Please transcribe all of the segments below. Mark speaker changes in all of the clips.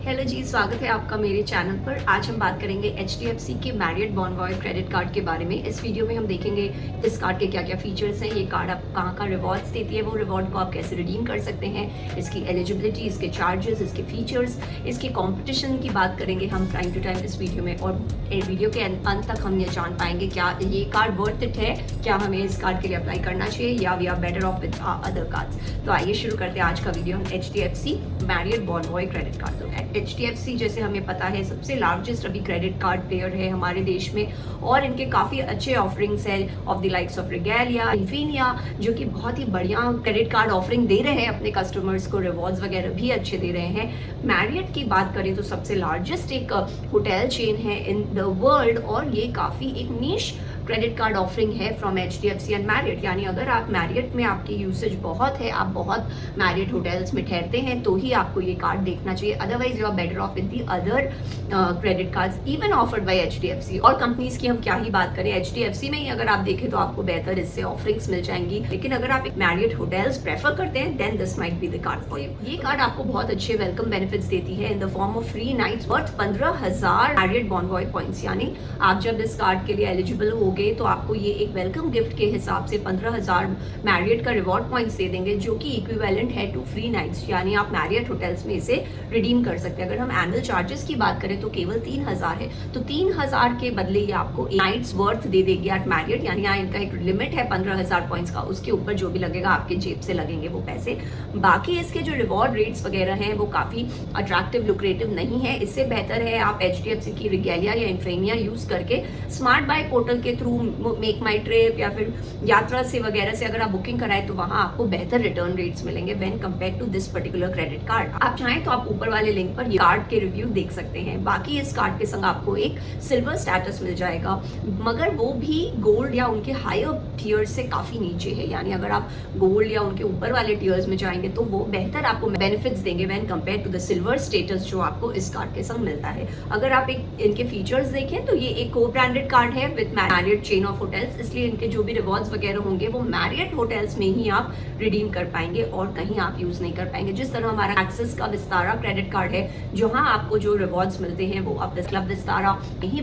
Speaker 1: Hello जी, स्वागत है आपका मेरे चैनल पर। आज हम बात करेंगे HDFC के मैरियट बॉनवॉय क्रेडिट कार्ड के बारे में। इस वीडियो में हम देखेंगे इस कार्ड के क्या क्या फीचर्स हैं, ये कार्ड आपको कहाँ का रिवॉर्ड्स देती है, वो रिवॉर्ड को आप कैसे रिडीम कर सकते हैं, इसकी एलिजिबिलिटी, इसके चार्जेस, इसके फीचर्स, इसके कॉम्पिटिशन की बात करेंगे हम टाइम टू टाइम इस वीडियो में। और वीडियो के अंत तक हम ये जान पाएंगे क्या ये कार्ड वर्थ इट है, क्या हमें इस कार्ड के लिए अप्लाई करना चाहिए या we are better off with other cards. तो आइए शुरू करते हैं आज का वीडियो। हम HDFC Marriott Bonvoy credit card. तो HDFC जैसे हमें पता है सबसे लार्जेस्ट अभी क्रेडिट कार्ड प्लेयर है हमारे देश में, और इनके काफ़ी अच्छे ऑफरिंग्स हैं of the likes of रेगेलिया, Infinia, जो कि बहुत ही बढ़िया क्रेडिट कार्ड ऑफरिंग दे रहे हैं अपने कस्टमर्स को, रिवॉर्ड्स वगैरह भी अच्छे दे रहे हैं। मैरियट की बात करें तो सबसे लार्जेस्ट एक होटल चेन है इन द वर्ल्ड, और ये काफ़ी एक नीश क्रेडिट कार्ड ऑफरिंग है फ्रॉम HDFC एंड मैरियट। यानी अगर आप मैरियट में आपकी यूसेज बहुत है, आप बहुत मैरियट होटल्स में ठहरते हैं, तो ही आपको ये कार्ड देखना चाहिए। Otherwise you are better off with the other credit cards even offered by HDFC। और कंपनीज की हम क्या ही बात करें, HDFC में ही अगर आप देखें तो आपको बेहतर इससे ऑफरिंग्स मिल जाएंगी। लेकिन अगर आप एक मैरियट होटल्स प्रेफर करते हैं then this might be the card for you. ये कार्ड आपको बहुत अच्छे वेलकम बेनिफिट्स देती है in the form of free nights worth 15,000 Marriott Bonvoy points. यानी आप जब इस कार्ड के लिए एलिजिबल हो तो आपको ये एक वेलकम गिफ्ट के हिसाब से 15,000 मैरियट का रिवॉर्ड पॉइंट्स दे देंगे, जो कि इक्विवेलेंट है टू फ्री नाइट्स। यानी आप मैरियट होटल्स में इसे रिडीम कर सकते हैं। अगर हम एनुअल चार्जेस की बात करें तो केवल 3,000 है, तो 3,000 के बदले ये आपको नाइट्स वर्थ दे देगी एट मैरियट। यानी यहाँ इनका एक लिमिट है 15,000 पॉइंट्स का, उसके ऊपर जो भी लगेगा आपके जेब से लगेंगे वो पैसे। बाकी इसके जो रिवॉर्ड रेट्स वगैरह हैं वो काफी अट्रैक्टिव, लुक्रेटिव नहीं है। इससे बेहतर है आप HDFC की रेगेलिया या इन्फिनिया यूज करके स्मार्ट बाय पोर्टल के थ्रू मेक माई ट्रिप या फिर यात्रा से वगैरह से अगर आप बुकिंग कराएं तो वहां आपको बेहतर रिटर्न रेट्स मिलेंगे when compare to this particular credit card. आप चाहें तो आप ऊपर वाले लिंक पर ये कार्ड के रिव्यू देख सकते हैं। बाकी इस कार्ड के संग आपको एक सिल्वर स्टेटस मिल जाएगा, मगर वो भी गोल्ड या उनके हायर टियर्स से काफी नीचे है। यानी अगर आप गोल्ड या उनके ऊपर वाले टियर्स में जाएंगे तो वो बेहतर आपको बेनिफिट्स देंगे when compare to the silver status जो आपको इस कार्ड के संग मिलता है। अगर आप इनके फीचर्स देखें तो ये एक को ब्रांडेड कार्ड है with Marriott chain of hotels, इसलिए इनके जो भी रिवॉर्ड्स वगैरह होंगे वो मैरियट होटल्स में ही आप रिडीम कर पाएंगे और कहीं आप यूज नहीं कर पाएंगे। जिस तरह हमारा एक्सिस का विस्तारा क्रेडिट कार्ड है, जहां आपको जो रिवॉर्ड्स मिलते हैं वो आप क्लब विस्तारा में ही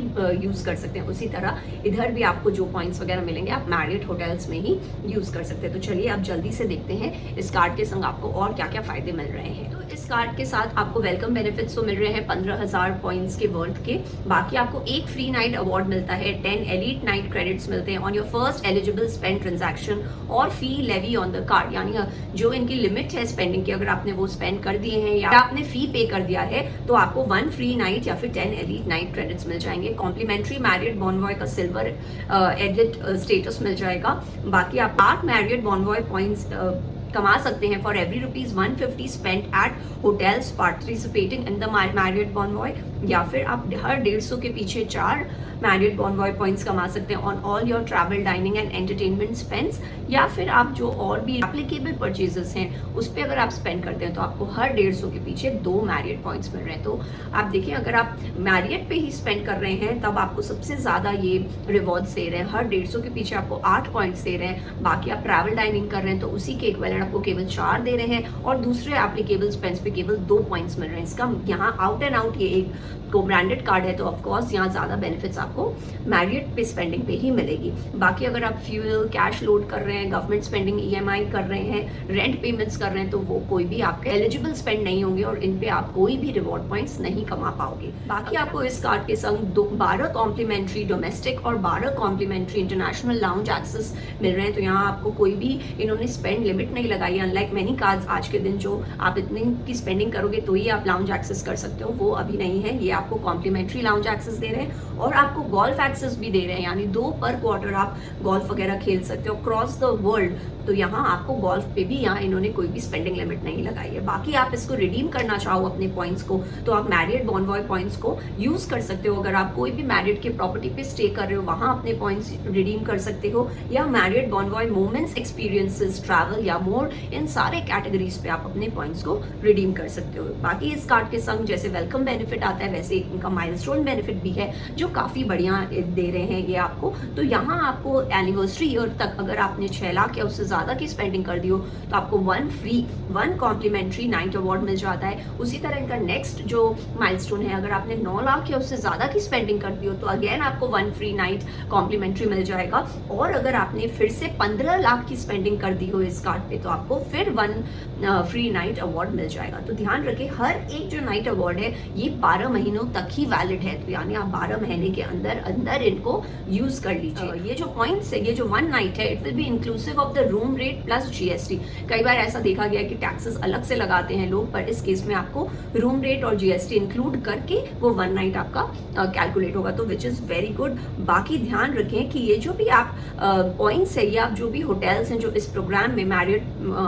Speaker 1: यूज कर सकते हैं, उसी तरह इधर भी आपको जो पॉइंट्स वगैरह मिलेंगे आप मैरियट होटल्स में ही यूज कर सकते हैं। तो चलिए आप जल्दी से देखते हैं इस कार्ड के संग आपको और क्या क्या फायदे मिल रहे हैं। तो इस कार्ड के साथ आपको वेलकम बेनिफिट्स तो मिल रहे हैं 15,000 पॉइंट्स के वर्थ के। बाकी आपको एक फ्री नाइट अवार्ड मिलता है, 10 एलीट नाइट क्रेडिट्स मिलते हैं on your first eligible spend transaction और फी लेवी ऑन द कार्ड। यानी जो इनकी लिमिट है स्पेंडिंग की, अगर आपने वो स्पेंड कर दिए हैं या आपने फी पे कर दिया है तो आपको 1 फ्री नाइट या फिर 10 एलीट नाइट क्रेडिट्स मिल जाएंगे। कॉम्प्लीमेंट्री मैरियट बॉनवॉय का सिल्वर एडिट स्टेटस मिल जाएगा। बाकी आप 8 मैरियट बॉनवॉय पॉइंट्स कमा सकते हैं for every ₹150 spent at hotels participating in the Marriott Bonvoy, या फिर आप हर 150 के पीछे 4 मैरियट बॉनवॉय पॉइंट्स कमा सकते हैं on all your travel, dining and entertainment spends. या फिर आप जो और भी एप्लीकेबल परचेजेस हैं उस पर अगर आप स्पेंड करते हैं तो आपको हर 150 के पीछे 2 मैरियट पॉइंट्स मिल रहे हैं। तो आप देखिए अगर आप मैरियट पे ही स्पेंड कर रहे हैं तब आपको सबसे ज्यादा ये रिवॉर्ड्स दे रहे हैं, हर 150 के पीछे आपको 8 पॉइंट्स दे रहे हैं। बाकी आप ट्रैवल डाइनिंग कर रहे हैं तो उसी के इक्विवेलेंट आपको केवल 4 दे रहे हैं, और दूसरे एप्लीकेबल स्पेंड्स पे केवल 2 पॉइंट्स मिल रहे हैं। इसका यहाँ आउट एंड आउट ये एक को ब्रांडेड कार्ड है, तो ऑफकोर्स यहाँ ज्यादा बेनिफिट्स आपको मैरियट पे स्पेंडिंग पे ही मिलेगी। बाकी अगर आप फ्यूल, कैश लोड कर रहे हैं, गवर्नमेंट स्पेंडिंग, EMI कर रहे हैं, रेंट पेमेंट्स कर रहे हैं, तो वो कोई भी आपके एलिजिबल स्पेंड नहीं होंगे और इन पे आप कोई भी रिवॉर्ड पॉइंट्स नहीं कमा पाओगे। बाकी आपको इस कार्ड के संग 12 कॉम्प्लीमेंट्री डोमेस्टिक और 12 कॉम्प्लीमेंट्री इंटरनेशनल लाउंज एक्सेस मिल रहे हैं। तो यहाँ आपको कोई भी इन्होंने स्पेंड लिमिट नहीं लगाई, अनलाइक मेनी कार्ड्स आज के दिन जो आप इतनी की स्पेंडिंग करोगे तो ही आप लाउंज एक्सेस कर सकते हो, वो अभी नहीं है। ये आपको कॉम्प्लीमेंट्री लाउंज एक्सेस दे रहे हैं और आपको गोल्फ एक्सेस भी दे रहे हैं, यानी 2 पर क्वार्टर आप गोल्फ वगैरह खेल सकते हो क्रॉस द वर्ल्ड। तो यहाँ आपको गोल्फ पे भी यहाँ इन्होंने कोई भी स्पेंडिंग लिमिट नहीं लगाई है। बाकी आप इसको रिडीम करना चाहो अपने पॉइंट्स को तो आप मैरियट बॉनवॉय पॉइंट्स को यूज कर सकते हो। अगर आप कोई भी मैरियट के प्रॉपर्टी पे स्टे कर रहे हो वहां अपने पॉइंट्स रिडीम कर सकते हो, या Marriott Bonvoy moments, experiences, travel या मोर, इन सारे कैटेगरीज पे आप अपने पॉइंट्स को रिडीम कर सकते हो। बाकी इस कार्ड के संग जैसे वेलकम बेनिफिट आता है वैसे इनका माइलस्टोन बेनिफिट भी है जो काफी बढ़िया दे रहे हैं ये आपको। तो यहाँ आपको एनिवर्सरी ईयर तक अगर आपने 6 लाख या उससे ज़्यादा की स्पेंडिंग कर दी हो तो आपको 1 कॉम्प्लीमेंट्री नाइट अवार्ड मिल जाता है। उसी तरह इनका नेक्स्ट जो माइलस्टोन है, अगर आपने 9 लाख या उससे ज़्यादा की स्पेंडिंग कर दी हो तो अगेन आपको 1 फ्री नाइट कॉम्प्लीमेंट्री मिल जाएगा। और अगर आपने फिर से 15 लाख की स्पेंडिंग कर दी हो इस कार्ड पे तो आपको फिर 1 फ्री नाइट अवार्ड मिल जाएगा। तो ध्यान रखें, हर एक जो नाइट अवार्ड है ये 12 महीनों तक ही वैलिड है, तो यानी आप 12 महीने के अंदर अंदर इनको यूज कर लीजिए। ये जो पॉइंट्स है, ये जो 1 नाइट है, it will be inclusive of the room rate plus GST. कई बार ऐसा देखा गया कि टैक्सेस अलग से लगाते हैं लोग, पर इस केस में आपको रूम रेट और जीएसटी इंक्लूड करके वो 1 नाइट आपका कैलकुलेट होगा, तो विच इज वेरी गुड। बाकी ध्यान रखें कि ये जो भी आप पॉइंट्स है, ये आप जो भी होटल्स हैं जो इस प्रोग्राम में मैरियट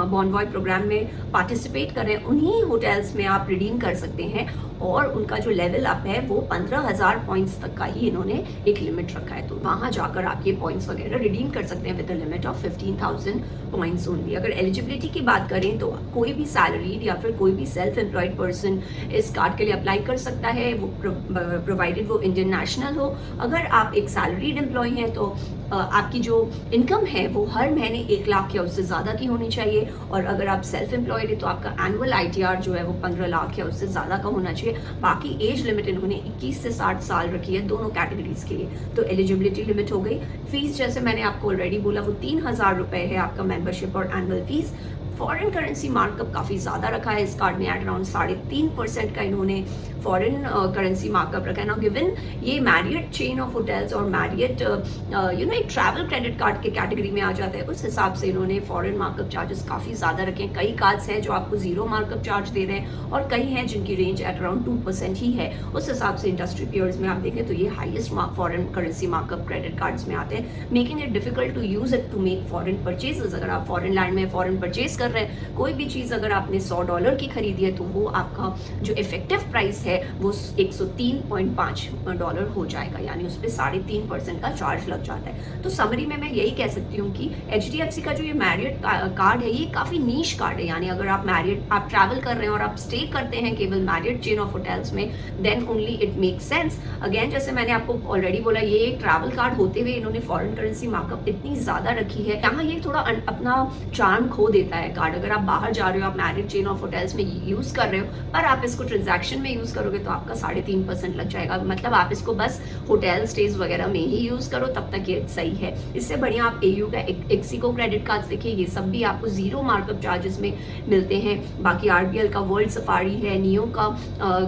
Speaker 1: बॉनवॉय प्रोग्राम में पार्टिसिपेट कर रहे हैं, उन्हीं होटल्स में आप रिडीम कर सकते हैं। और उनका जो लेवल अप है वो 15,000 पॉइंट्स तक का ही इन्होंने एक लिमिट रखा है, तो वहां जाकर आप ये पॉइंट्स वगैरह रिडीम कर सकते हैं with the limit of 15,000 points only. अगर एलिजिबिलिटी की बात करें तो कोई भी सैलरीड या फिर कोई भी सेल्फ एम्प्लॉयड पर्सन इस कार्ड के लिए अप्लाई कर सकता है, वो प्रोवाइडेड वो इंडियन नेशनल हो। अगर आप एक सैलरीड एम्प्लॉय हैं तो आपकी जो इनकम है वो हर महीने 1 लाख या उससे ज़्यादा की होनी चाहिए, और अगर आप सेल्फ एम्प्लॉयड है तो आपका एनुअल ITR जो है वो 15 लाख या उससे ज़्यादा का होना चाहिए। बाकी एज लिमिट इन्होंने 21 से 60 साल रखी है दोनों कैटेगरीज के लिए, तो एलिजिबिलिटी लिमिट हो गई। फीस जैसे मैंने आपको ऑलरेडी बोला वो 3,000 रुपये है आपका मेंबरशिप और annual fees. Foreign currency markup काफ़ी ज़्यादा रखा है इस कार्ड ने, एट अराउंड 3.5% का इन्होंने फॉरेन करेंसी मार्कअप रखा है ना। गिवन ये मैरियट चेन ऑफ होटल्स और मैरियट एक ट्रैवल क्रेडिट कार्ड के कैटेगरी में आ जाता है, उस हिसाब से इन्होंने फॉरेन मार्कअप चार्जेस काफ़ी ज़्यादा रखे हैं। कई कार्ड्स हैं जो आपको 0 मार्कअप चार्ज दे रहे हैं और कई हैं जिनकी रेंज एट अराउंड 2% ही है। उस हिसाब से इंडस्ट्री पीयर्स में आप देखें तो ये highest foreign currency markup credit cards में आते हैं, making it difficult to use it to make foreign purchases. अगर आप फॉरेन लैंड में फॉरेन परचेज कर रहे हैं, कोई भी चीज़ अगर आपने $100 की खरीदी है तो वो आपका जो इफेक्टिव प्राइस है वो $103.5 हो जाएगा, यानी उस पर 3.5% का चार्ज लग जाता है। तो समरी में मैं यही कह सकती हूँ कि HDFC का जो ये मैरियट कार्ड है ये काफ़ी नीश कार्ड है, यानी अगर आप आप ट्रैवल कर रहे हैं और आप स्टे करते हैं केवल मैरियट चेन ऑफ होटल्स में, then only it make sense. Again जैसे मैंने आपको ऑलरेडी बोला, ये एक ट्रैवल कार्ड होते हुए इन्होंने फॉरेन करेंसी मार्कअप इतनी ज़्यादा रखी है, यहाँ ये थोड़ा अपना चार्म खो देता है कार्ड। अगर आप बाहर जा रहे हो, आप मैरियट चेन ऑफ होटल्स में यूज़ कर रहे हो, पर आप इसको ट्रांजैक्शन में यूज़ करोगे तो आपका 3.5% लग जाएगा। मतलब आप इसको बस होटल स्टेज वगैरह में ही यूज़ करो, तब तक ये सही है। इससे बढ़िया आप AU का एक्सिको क्रेडिट कार्ड देखिए, ये सब भी आपको 0 मार्कअप चार्जेस में मिलते हैं। बाकी RBL का वर्ल्ड सफारी है, नियो का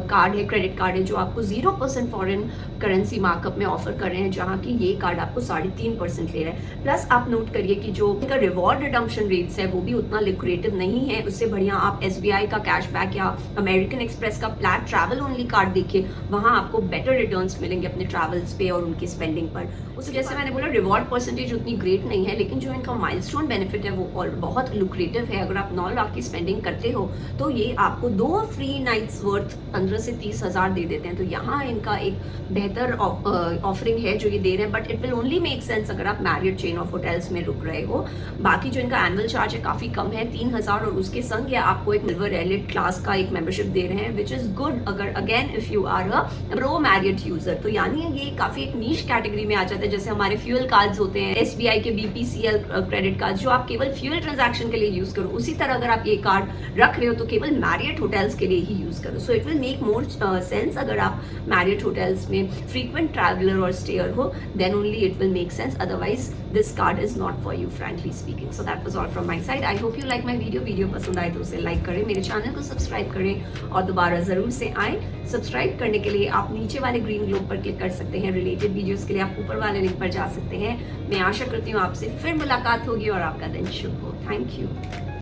Speaker 1: कार्ड है, क्रेडिट कार्ड है, जो आपको 0% फॉरेन करेंसी मार्कअप में ऑफर कर रहे हैं, जहाँ की ये कार्ड आपको 3.5% ले रहा है। प्लस आप नोट करिए कि जो इनका रिवॉर्ड रिडम्पशन रेट्स है वो भी उतना लिक्रेटिव नहीं है। उससे बढ़िया आप SBI का कैशबैक या अमेरिकन एक्सप्रेस का फ्लैट ट्रैवल ओनली कार्ड देखिए, वहाँ आपको बेटर रिटर्न्स मिलेंगे अपने ट्रैवल्स पे और उनकी स्पेंडिंग पर। उसके जैसे मैंने बोला, रिवॉर्ड परसेंटेज उतनी ग्रेट नहीं है, लेकिन जो इनका माइलस्टोन बेनिफिट है वो बहुत लुक्रेटिव है। अगर आप 9 लाख की स्पेंडिंग करते हो तो ये आपको 2 फ्री नाइट्स वर्थ 15 से 30 हज़ार दे देते हैं। तो यहाँ इनका एक बेहतर ऑफरिंग है जो ये दे रहे हैं, but it will only make sense अगर आप मैरियट चेन ऑफ होटल्स में रुक रहे हो। बाकी जो इनका एनुअल चार्ज है काफ़ी कम है, 3,000, और उसके संग या आपको एक सिल्वर एलिट क्लास का एक मेंबरशिप दे रहे हैं, विच इज़ गुड अगर again if you are a pro Marriott user. तो यानी ये काफ़ी एक नीश कैटेगरी में आ जाता है। जैसे हमारे फ्यूल कार्ड्स होते हैं, SBI के BPCL क्रेडिट कार्ड जो आप केवल फ्यूल ट्रांजैक्शन के लिए यूज करो, उसी तरह अगर आप ये कार्ड रख रहे हो तो केवल मैरियट होटल्स के लिए ही यूज करो। So it will make more sense अगर आप मैरियट होटल्स में फ्रीक्वेंट ट्रैवलर और स्टेयर हो, then only it will make sense, otherwise this card is not for you frankly speaking. So that was all from my side. I hope you like my video पसंद आए तो उसे like करें, मेरे channel को subscribe करें और दोबारा ज़रूर से आए। सब्सक्राइब करने के लिए आप नीचे वाले ग्रीन ग्लोब पर क्लिक कर सकते हैं, रिलेटेड वीडियोस के लिए आप ऊपर वाले लिंक पर जा सकते हैं। मैं आशा करती हूँ आपसे फिर मुलाकात होगी और आपका दिन शुभ हो। Thank you.